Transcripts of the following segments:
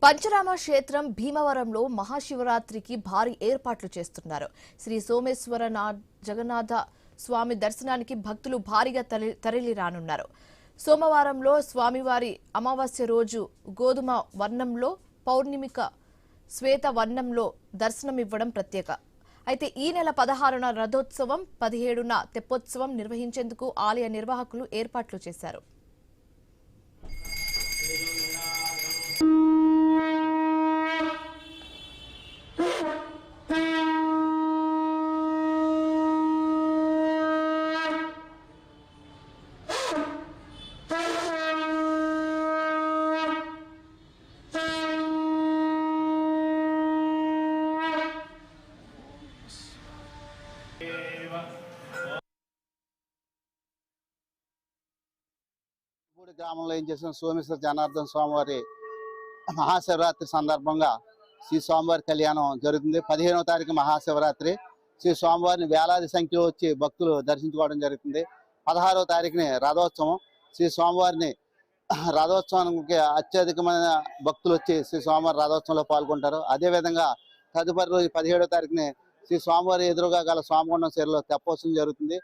పంచరామ క్షేత్రం భీమవరంలో మహాశివరాత్రికి భారీ ఏర్పాట్లు చేస్తున్నారు. శ్రీ సోమేశ్వర జగన్నాథ స్వామి దర్శనానికి భక్తులు భారీగా తరలిరానున్నారు. సోమవారంలో స్వామివారి అమావాస్య రోజు గోధుమ వర్ణంలో, పౌర్ణమిక శ్వేత వర్ణంలో దర్శనమివ్వడం ప్రత్యేక. అయితే ఈ నెల 16న రథోత్సవం, 17న తెప్పోత్సవం నిర్వహించేందుకు ఆలయ నిర్వాహకులు ఏర్పాట్లు చేశారు. గ్రామంలో ఏం చేసిన సోమేశ్వర జనార్దన స్వామివారి మహాశివరాత్రి సందర్భంగా శ్రీ స్వామివారి కళ్యాణం జరుగుతుంది. 15వ తారీఖు మహాశివరాత్రి. శ్రీ స్వామివారిని వేలాది సంఖ్యలో వచ్చి భక్తులు దర్శించుకోవడం జరుగుతుంది. 16వ తారీఖుని రథోత్సవం. శ్రీ స్వామివారిని రథోత్సవానికి అత్యధికమైన భక్తులు వచ్చి శ్రీ స్వామివారి రథోత్సవంలో పాల్గొంటారు. అదేవిధంగా తదుపరి రోజు 17వ తారీఖుని శ్రీ స్వామివారి ఎదురుగా గల స్వామిగుండం చీరలో తెప్పోత్సవం జరుగుతుంది.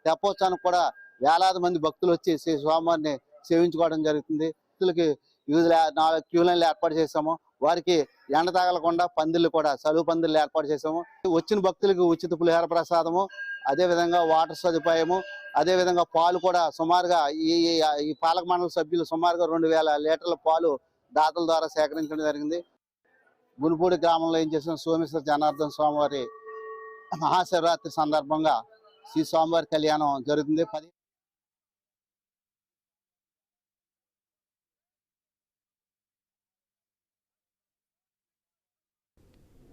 తెప్పోత్సవానికి కూడా వేలాది మంది భక్తులు వచ్చి శ్రీ స్వామివారిని సేవించుకోవడం జరుగుతుంది. భక్తులకి వివిధ 4 క్యూ లైన్లు ఏర్పాటు చేసాము. వారికి ఎండ తగలకుండా పందిళ్ళు కూడా సలువు పందిళ్ళు ఏర్పాటు చేసాము. వచ్చిన భక్తులకు ఉచిత పులిహార ప్రసాదము, అదేవిధంగా వాటర్ సదుపాయము, అదేవిధంగా పాలు కూడా సుమారుగా ఈ పాలక మండలి సభ్యులు సుమారుగా 2000 లీటర్ల పాలు దాతల ద్వారా సేకరించడం జరిగింది. గునుపూడి గ్రామంలో ఏం చేసిన సోమేశ్వర జనార్దన స్వామివారి మహాశివరాత్రి సందర్భంగా శ్రీ స్వామివారి కళ్యాణం జరుగుతుంది.